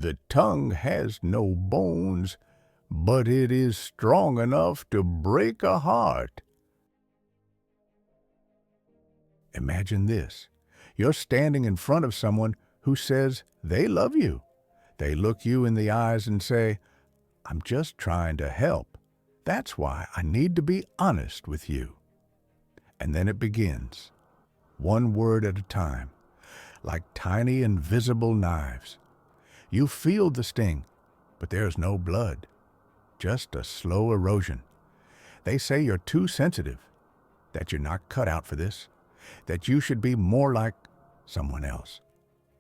The tongue has no bones, but it is strong enough to break a heart. Imagine this. You're standing in front of someone who says they love you. They look you in the eyes and say, "I'm just trying to help. That's why I need to be honest with you." And then it begins, one word at a time, like tiny invisible knives. You feel the sting, but there's no blood, just a slow erosion. They say you're too sensitive, that you're not cut out for this, that you should be more like someone else,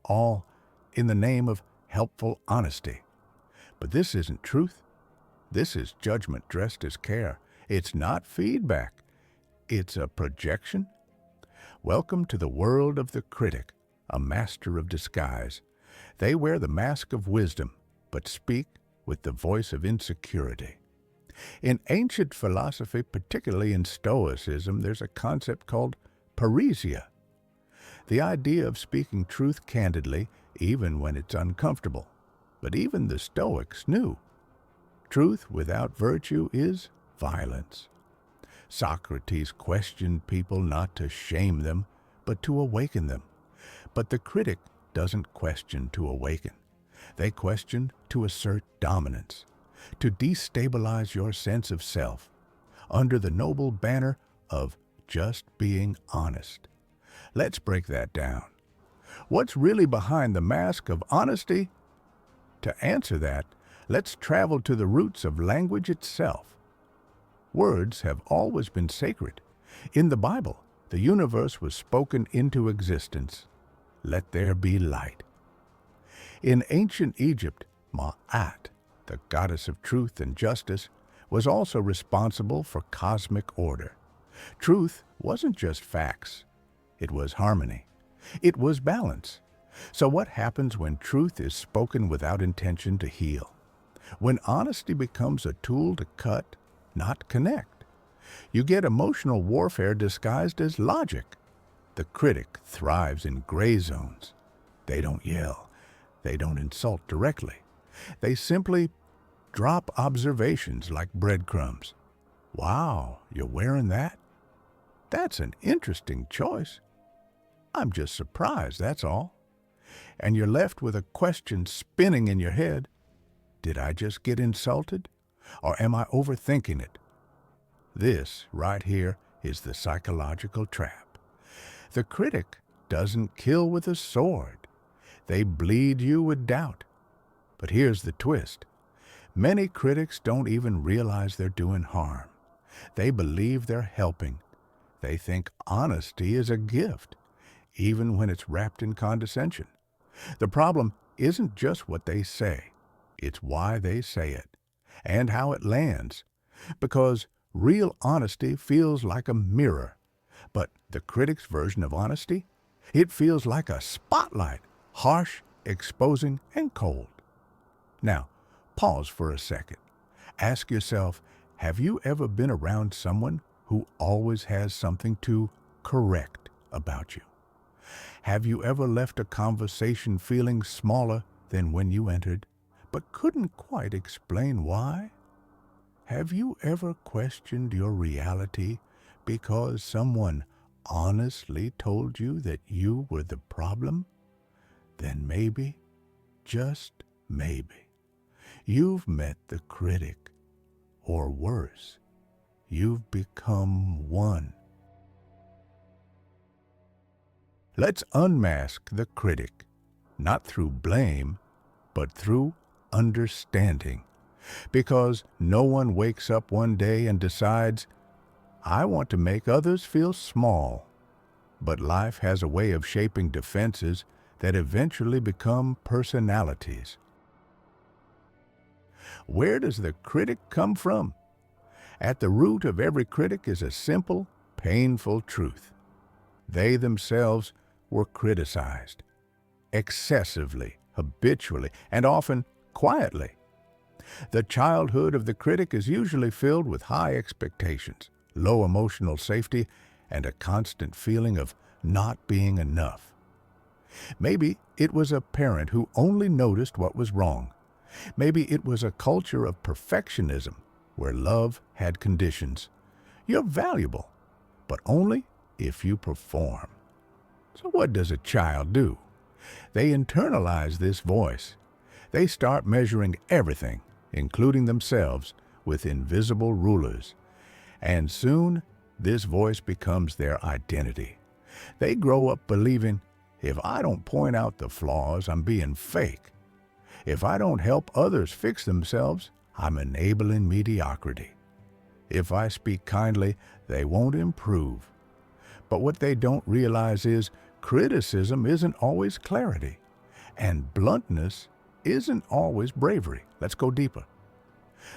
all in the name of helpful honesty. But this isn't truth. This is judgment dressed as care. It's not feedback. It's a projection. Welcome to the world of the critic, a master of disguise. They wear the mask of wisdom, but speak with the voice of insecurity. In ancient philosophy, particularly in Stoicism, there's a concept called parrhesia. The idea of speaking truth candidly, even when it's uncomfortable. But even the Stoics knew truth without virtue is violence. Socrates questioned people not to shame them, but to awaken them. But the critic doesn't question to awaken. They question to assert dominance, to destabilize your sense of self, under the noble banner of just being honest. Let's break that down. What's really behind the mask of honesty? To answer that, let's travel to the roots of language itself. Words have always been sacred. In the Bible, the universe was spoken into existence. Let there be light. In ancient Egypt, Ma'at, the goddess of truth and justice, was also responsible for cosmic order. Truth wasn't just facts. It was harmony. It was balance. So what happens when truth is spoken without intention to heal? When honesty becomes a tool to cut, not connect. You get emotional warfare disguised as logic. The critic thrives in gray zones. They don't yell. They don't insult directly. They simply drop observations like breadcrumbs. Wow, you're wearing that? That's an interesting choice. I'm just surprised, that's all. And you're left with a question spinning in your head. Did I just get insulted? Or am I overthinking it? This right here is the psychological trap. The critic doesn't kill with a sword. They bleed you with doubt. But here's the twist. Many critics don't even realize they're doing harm. They believe they're helping. They think honesty is a gift, even when it's wrapped in condescension. The problem isn't just what they say. It's why they say it, and how it lands. Because real honesty feels like a mirror. But the critic's version of honesty? It feels like a spotlight, harsh, exposing, and cold. Now, pause for a second. Ask yourself, have you ever been around someone who always has something to correct about you? Have you ever left a conversation feeling smaller than when you entered, but couldn't quite explain why? Have you ever questioned your reality because someone honestly told you that you were the problem? Then maybe, just maybe, you've met the critic, or worse, you've become one. Let's unmask the critic, not through blame, but through understanding. Because no one wakes up one day and decides, I want to make others feel small. But life has a way of shaping defenses that eventually become personalities. Where does the critic come from? At the root of every critic is a simple, painful truth. They themselves were criticized, excessively, habitually, and often quietly. The childhood of the critic is usually filled with high expectations, low emotional safety, and a constant feeling of not being enough. Maybe it was a parent who only noticed what was wrong. Maybe it was a culture of perfectionism where love had conditions. You're valuable, but only if you perform. So what does a child do? They internalize this voice. They start measuring everything, including themselves, with invisible rulers. And soon, this voice becomes their identity. They grow up believing, if I don't point out the flaws, I'm being fake. If I don't help others fix themselves, I'm enabling mediocrity. If I speak kindly, they won't improve. But what they don't realize is criticism isn't always clarity, and bluntness isn't always bravery. Let's go deeper.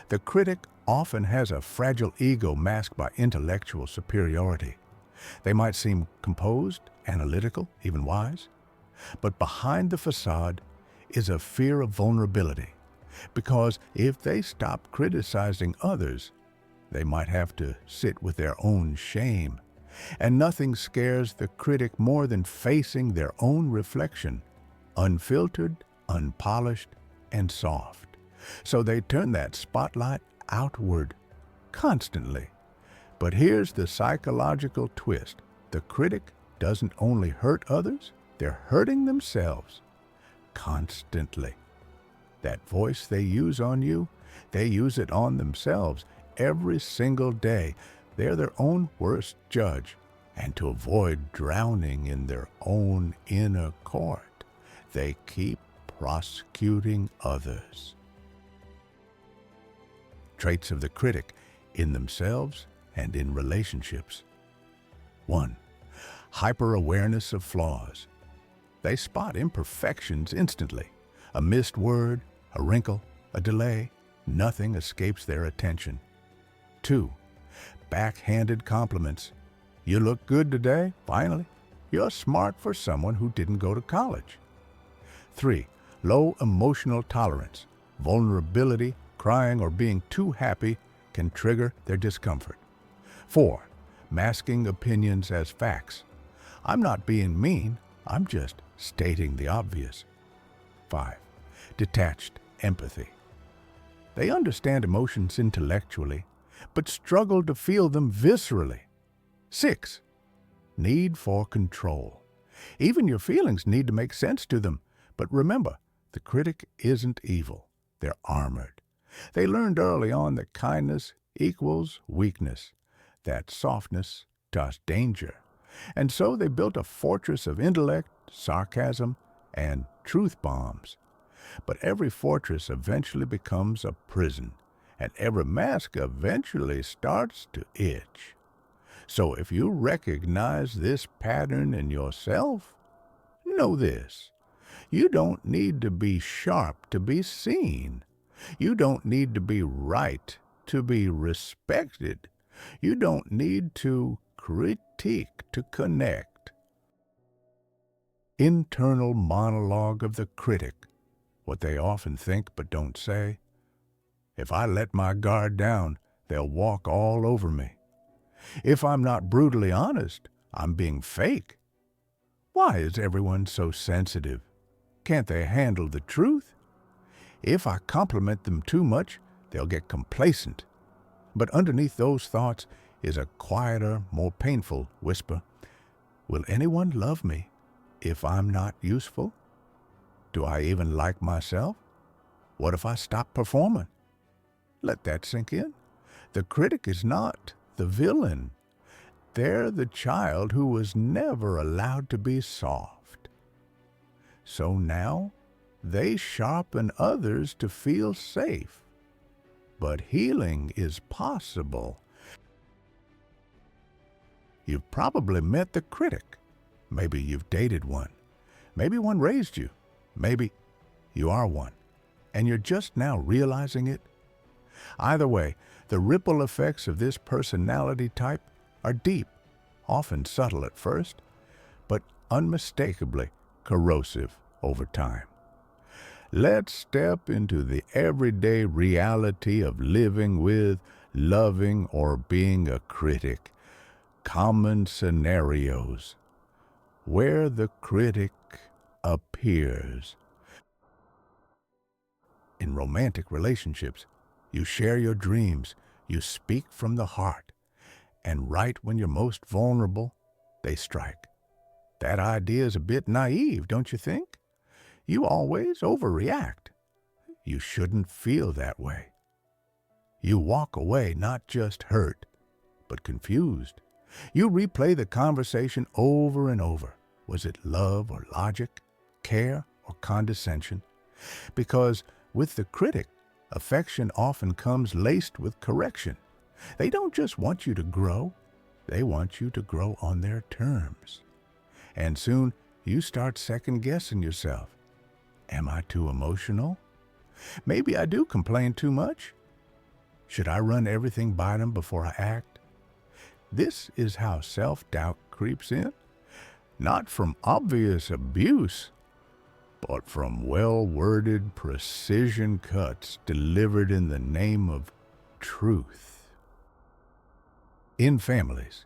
The critic often has a fragile ego masked by intellectual superiority. They might seem composed, analytical, even wise, but behind the facade is a fear of vulnerability, because if they stop criticizing others, they might have to sit with their own shame. And nothing scares the critic more than facing their own reflection, unfiltered, unpolished, and soft. So they turn that spotlight outward constantly. But here's the psychological twist. The critic doesn't only hurt others, they're hurting themselves constantly. That voice they use on you, they use it on themselves every single day. They're their own worst judge. And to avoid drowning in their own inner court, they keep prosecuting others. Traits of the critic in themselves and in relationships. 1. Hyper-awareness of flaws. They spot imperfections instantly. A missed word, a wrinkle, a delay, nothing escapes their attention. 2. Backhanded compliments. You look good today, finally. You're smart for someone who didn't go to college. 3. Low emotional tolerance. Vulnerability, crying, or being too happy can trigger their discomfort. 4. Masking opinions as facts. I'm not being mean, I'm just stating the obvious. 5. Detached empathy. They understand emotions intellectually, but struggle to feel them viscerally. 6. Need for control. Even your feelings need to make sense to them. But remember, the critic isn't evil. They're armored. They learned early on that kindness equals weakness, that softness does danger. And so they built a fortress of intellect, sarcasm, and truth bombs. But every fortress eventually becomes a prison, and every mask eventually starts to itch. So if you recognize this pattern in yourself, know this. You don't need to be sharp to be seen. You don't need to be right to be respected. You don't need to critique to connect. Internal monologue of the critic, what they often think but don't say. If I let my guard down, they'll walk all over me. If I'm not brutally honest, I'm being fake. Why is everyone so sensitive? Can't they handle the truth? If I compliment them too much, they'll get complacent. But underneath those thoughts is a quieter, more painful whisper. Will anyone love me if I'm not useful? Do I even like myself? What if I stop performing? Let that sink in. The critic is not the villain. They're the child who was never allowed to be soft. So now, they sharpen others to feel safe. But healing is possible. You've probably met the critic. Maybe you've dated one. Maybe one raised you. Maybe you are one, and you're just now realizing it. Either way, the ripple effects of this personality type are deep, often subtle at first, but unmistakably corrosive over time. Let's step into the everyday reality of living with, loving, or being a critic. Common scenarios where the critic appears. In romantic relationships, you share your dreams, you speak from the heart, and right when you're most vulnerable, they strike. That idea is a bit naive, don't you think? You always overreact. You shouldn't feel that way. You walk away not just hurt, but confused. You replay the conversation over and over. Was it love or logic, care or condescension? Because with the critic, affection often comes laced with correction. They don't just want you to grow, they want you to grow on their terms. And soon you start second-guessing yourself. Am I too emotional? Maybe I do complain too much. Should I run everything by them before I act? This is how self-doubt creeps in, not from obvious abuse, but from well-worded precision cuts delivered in the name of truth. In families,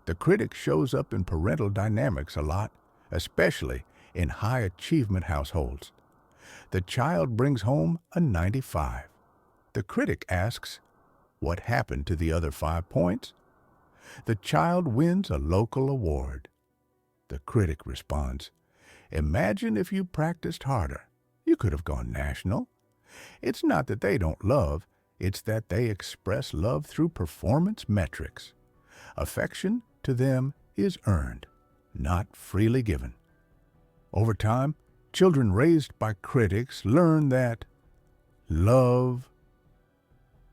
the critic shows up in parental dynamics a lot, especially in high-achievement households. The child brings home a 95. The critic asks, "What happened to the other 5 points?" The child wins a local award. The critic responds, "Imagine if you practiced harder. You could have gone national." It's not that they don't love, it's that they express love through performance metrics. Affection to them is earned, not freely given. Over time, children raised by critics learn that love,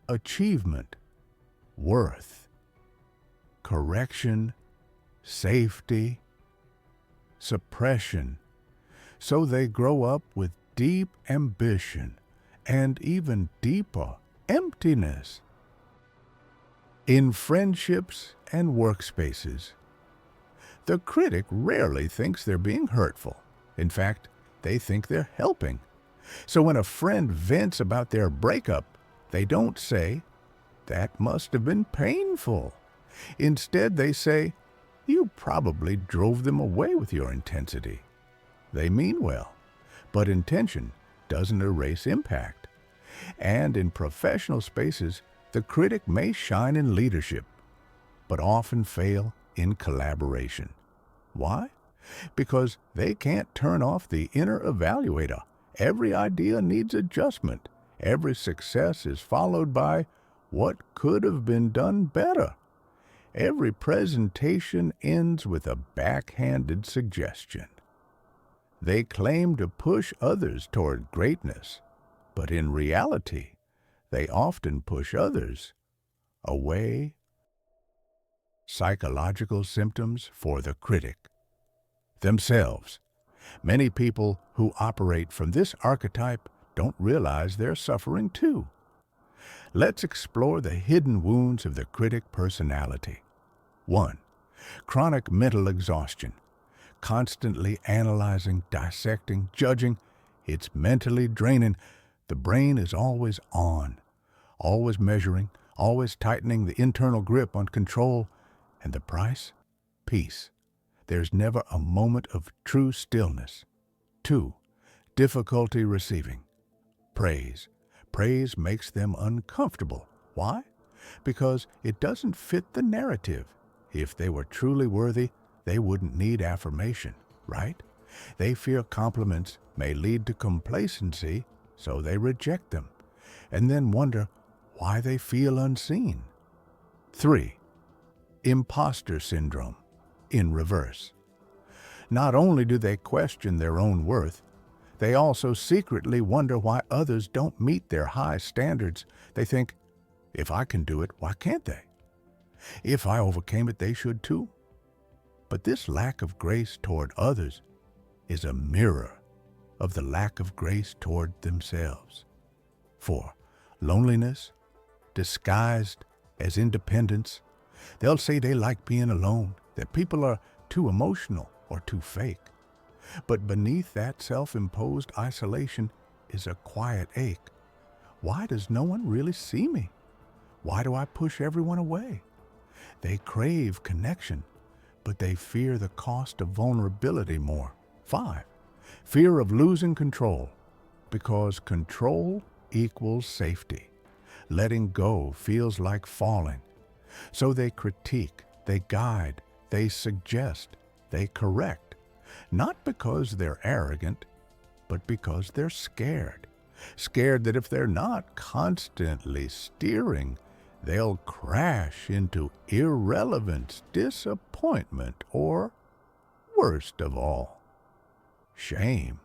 achievement, worth, correction, safety, suppression. So they grow up with deep ambition and even deeper emptiness. In friendships and workspaces, the critic rarely thinks they're being hurtful. In fact, they think they're helping. So when a friend vents about their breakup, they don't say, "That must have been painful." Instead, they say, "You probably drove them away with your intensity." They mean well, but intention doesn't erase impact. And in professional spaces, the critic may shine in leadership, but often fail in collaboration. Why? Because they can't turn off the inner evaluator. Every idea needs adjustment. Every success is followed by what could have been done better. Every presentation ends with a backhanded suggestion. They claim to push others toward greatness, but in reality, they often push others away. Psychological symptoms for the critic. Themselves. Many people who operate from this archetype don't realize they're suffering too. Let's explore the hidden wounds of the critic personality. 1. Chronic mental exhaustion. Constantly analyzing, dissecting, judging. It's mentally draining. The brain is always on, always measuring, always tightening the internal grip on control. And the price? Peace. There's never a moment of true stillness. 2. Difficulty receiving. Praise. Praise makes them uncomfortable. Why? Because it doesn't fit the narrative. If they were truly worthy, they wouldn't need affirmation, right? They fear compliments may lead to complacency, so they reject them, and then wonder why they feel unseen. 3. Imposter syndrome, in reverse. Not only do they question their own worth, they also secretly wonder why others don't meet their high standards. They think, if I can do it, why can't they? If I overcame it, they should too. But this lack of grace toward others is a mirror of the lack of grace toward themselves. 4. Loneliness, disguised as independence. They'll say they like being alone, that people are too emotional or too fake. But beneath that self-imposed isolation is a quiet ache. Why does no one really see me? Why do I push everyone away? They crave connection, but they fear the cost of vulnerability more. 5. Fear of losing control, because control equals safety. Letting go feels like falling. So they critique, they guide, they suggest, they correct. Not because they're arrogant, but because they're scared. Scared that if they're not constantly steering, they'll crash into irrelevance, disappointment, or, worst of all, shame.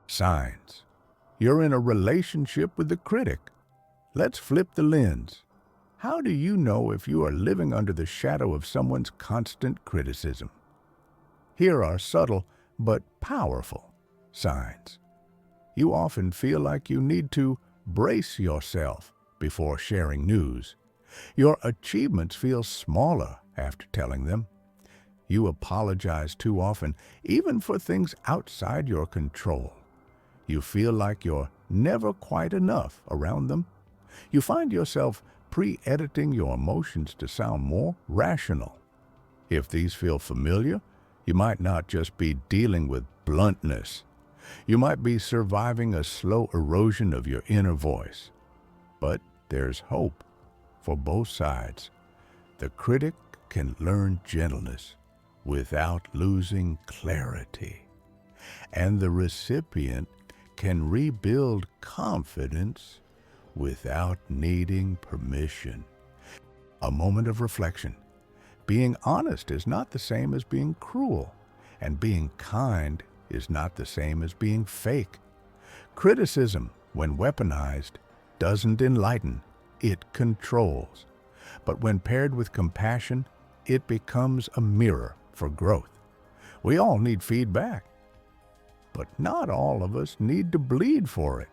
Signs. You're in a relationship with the critic. Let's flip the lens. How do you know if you are living under the shadow of someone's constant criticism? Here are subtle but powerful signs. You often feel like you need to brace yourself before sharing news. Your achievements feel smaller after telling them. You apologize too often, even for things outside your control. You feel like you're never quite enough around them. You find yourself pre-editing your emotions to sound more rational. If these feel familiar, you might not just be dealing with bluntness. You might be surviving a slow erosion of your inner voice. But there's hope for both sides. The critic can learn gentleness without losing clarity, and the recipient can rebuild confidence without needing permission. A moment of reflection. Being honest is not the same as being cruel, and being kind is not the same as being fake. Criticism, when weaponized, doesn't enlighten, it controls. But when paired with compassion, it becomes a mirror for growth. We all need feedback, but not all of us need to bleed for it.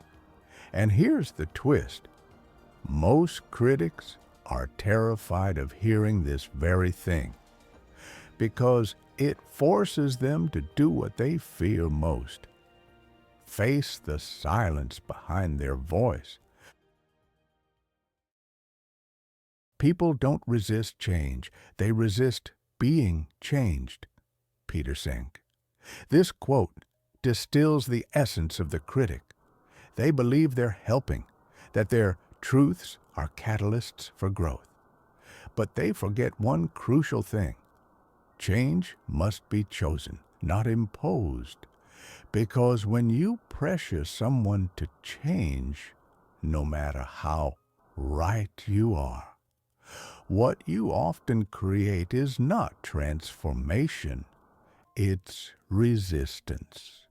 And here's the twist. Most critics are terrified of hearing this very thing, because it forces them to do what they fear most. Face the silence behind their voice. People don't resist change, they resist being changed. Peter Sink. This quote distills the essence of the critic. They believe they're helping, that their truths are catalysts for growth. But they forget one crucial thing. Change must be chosen, not imposed. Because when you pressure someone to change, no matter how right you are, what you often create is not transformation, it's resistance.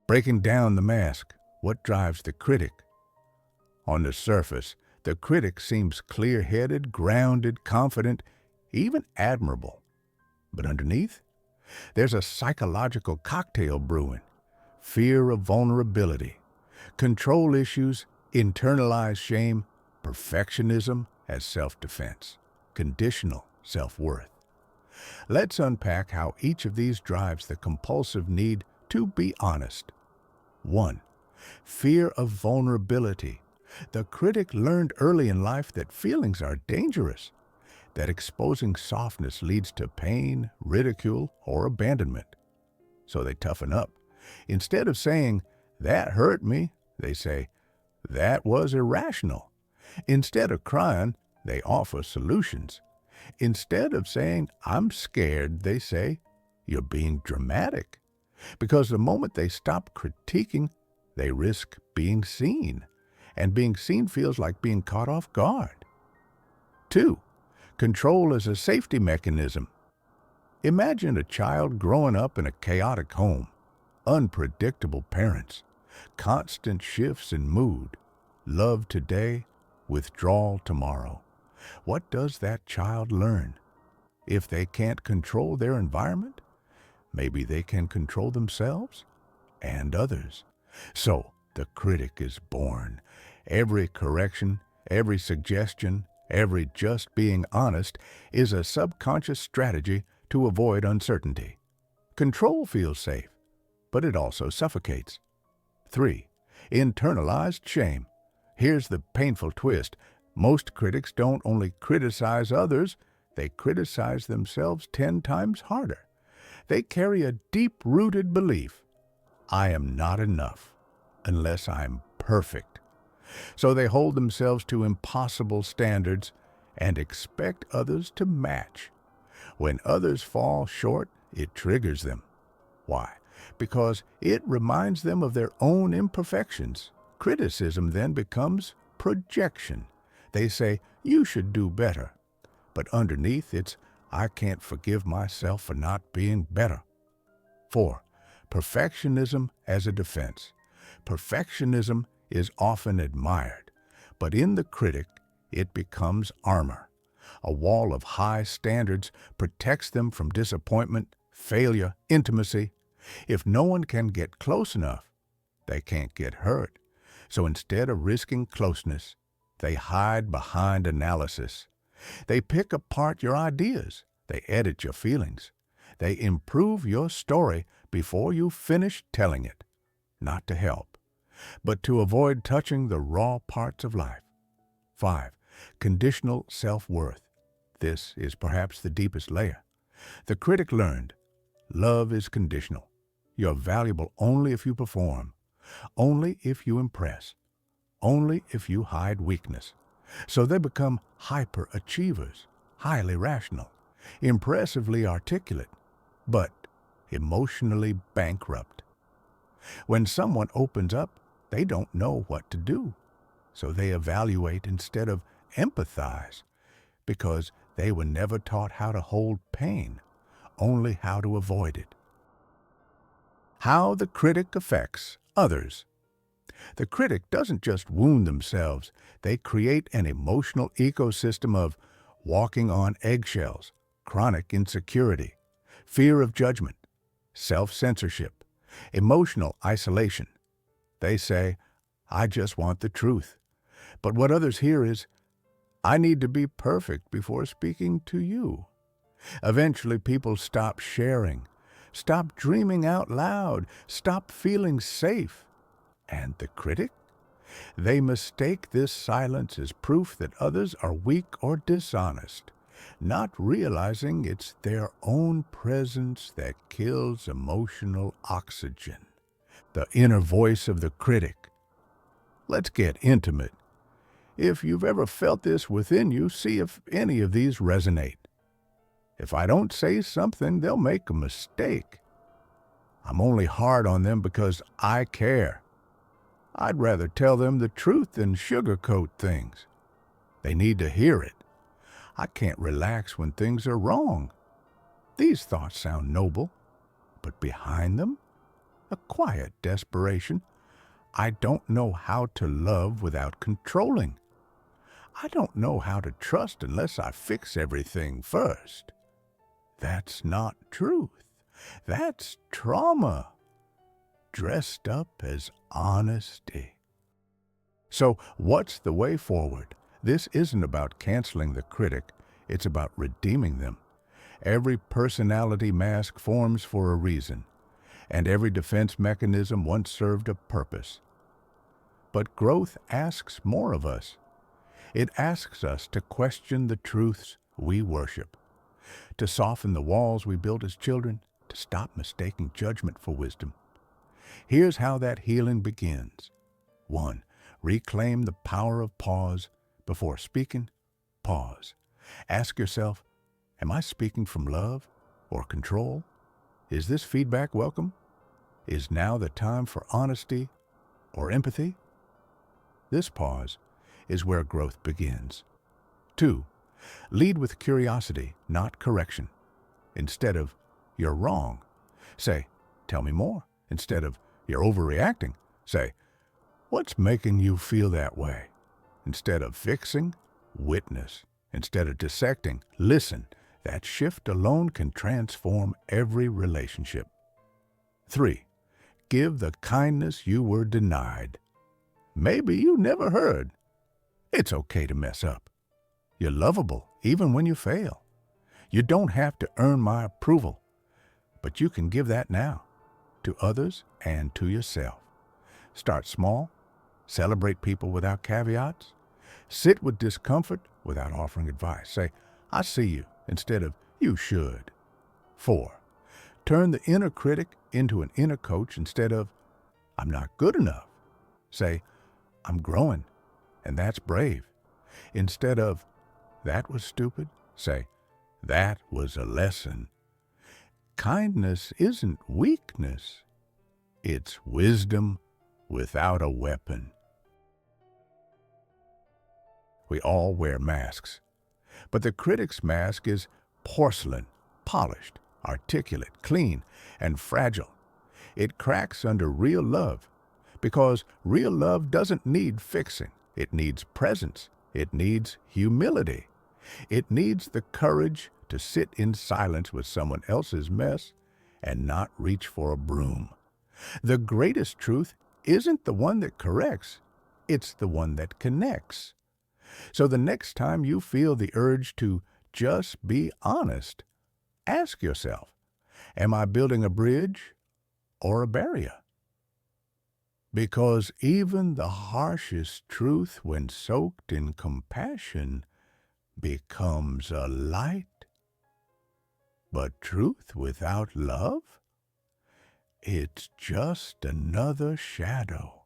Breaking down the mask, what drives the critic? On the surface, the critic seems clear-headed, grounded, confident, even admirable. But underneath, there's a psychological cocktail brewing. Fear of vulnerability, control issues, internalized shame, perfectionism as self-defense, conditional self-worth. Let's unpack how each of these drives the compulsive need to be honest. 1. Fear of vulnerability. The critic learned early in life that feelings are dangerous, that exposing softness leads to pain, ridicule, or abandonment. So they toughen up. Instead of saying, "That hurt me," they say, "That was irrational." Instead of crying, they offer solutions. Instead of saying, "I'm scared," they say, "You're being dramatic." Because the moment they stop critiquing, they risk being seen. And being seen feels like being caught off guard. 2. Control as a safety mechanism. Imagine a child growing up in a chaotic home, unpredictable parents, constant shifts in mood, love today, withdrawal tomorrow. What does that child learn? If they can't control their environment, maybe they can control themselves and others. So the critic is born. Every correction, every suggestion, every just being honest is a subconscious strategy to avoid uncertainty. Control feels safe, but it also suffocates. 3. Internalized shame. Here's the painful twist. Most critics don't only criticize others, they criticize themselves 10 times harder. They carry a deep-rooted belief, I am not enough unless I'm perfect. So they hold themselves to impossible standards and expect others to match. When others fall short, it triggers them. Why? Because it reminds them of their own imperfections. Criticism then becomes projection. They say, you should do better. But underneath, it's, I can't forgive myself for not being better. 4. Perfectionism as a defense. Perfectionism is often admired, but in the critic, it becomes armor. A wall of high standards protects them from disappointment, failure, intimacy. If no one can get close enough, they can't get hurt. So instead of risking closeness, they hide behind analysis. They pick apart your ideas. They edit your feelings. They improve your story before you finish telling it, not to help, but to avoid touching the raw parts of life. 5. Conditional self-worth. This is perhaps the deepest layer. The critic learned, love is conditional. You're valuable only if you perform, only if you impress, only if you hide weakness. So they become hyper-achievers, highly rational, impressively articulate, but emotionally bankrupt. When someone opens up, they don't know what to do. So they evaluate instead of empathize, because they were never taught how to hold pain, only how to avoid it. How the critic affects others. The critic doesn't just wound themselves, they create an emotional ecosystem of walking on eggshells, chronic insecurity, fear of judgment, self-censorship, emotional isolation. They say, I just want the truth. But what others hear is, I need to be perfect before speaking to you. Eventually, people stop sharing, stop dreaming out loud, stop feeling safe. And the critic? They mistake this silence as proof that others are weak or dishonest, not realizing it's their own presence that kills emotional oxygen. The inner voice of the critic. Let's get intimate. If you've ever felt this within you, see if any of these resonate. If I don't say something, they'll make a mistake. I'm only hard on them because I care. I'd rather tell them the truth than sugarcoat things. They need to hear it. I can't relax when things are wrong. These thoughts sound noble, but behind them, a quiet desperation. I don't know how to love without controlling. I don't know how to trust unless I fix everything first. That's not truth. That's trauma, dressed up as honesty. So what's the way forward? This isn't about canceling the critic. It's about redeeming them. Every personality mask forms for a reason, and every defense mechanism once served a purpose. But growth asks more of us. It asks us to question the truths we worship, to soften the walls we built as children, to stop mistaking judgment for wisdom. Here's how that healing begins. 1. Reclaim the power of pause. Before speaking, pause. Ask yourself, am I speaking from love or control? Is this feedback welcome? Is now the time for honesty or empathy? This pause is where growth begins. 2. Lead with curiosity, not correction. Instead of, you're wrong, say, tell me more. Instead of, you're overreacting, say, what's making you feel that way? Instead of fixing, witness. Instead of dissecting, listen. That shift alone can transform every relationship. 3. Give the kindness you were denied. Maybe you never heard. It's okay to mess up. You're lovable even when you fail. You don't have to earn my approval, but you can give that now, to others and to yourself. Start small, celebrate people without caveats, sit with discomfort without offering advice. Say, I see you, instead of you should. 4. Turn the inner critic into an inner coach instead of I'm not good enough. Say, I'm growing, and that's brave. Instead of that was stupid, say, that was a lesson. Kindness isn't weakness. It's wisdom without a weapon. We all wear masks, but the critic's mask is porcelain, polished, articulate, clean, and fragile. It cracks under real love, because real love doesn't need fixing. It needs presence. It needs humility. It needs the courage to sit in silence with someone else's mess and not reach for a broom. The greatest truth isn't the one that corrects, it's the one that connects. So the next time you feel the urge to just be honest, ask yourself, am I building a bridge or a barrier? Because even the harshest truth, when soaked in compassion, becomes a light. But truth without love? It's just another shadow.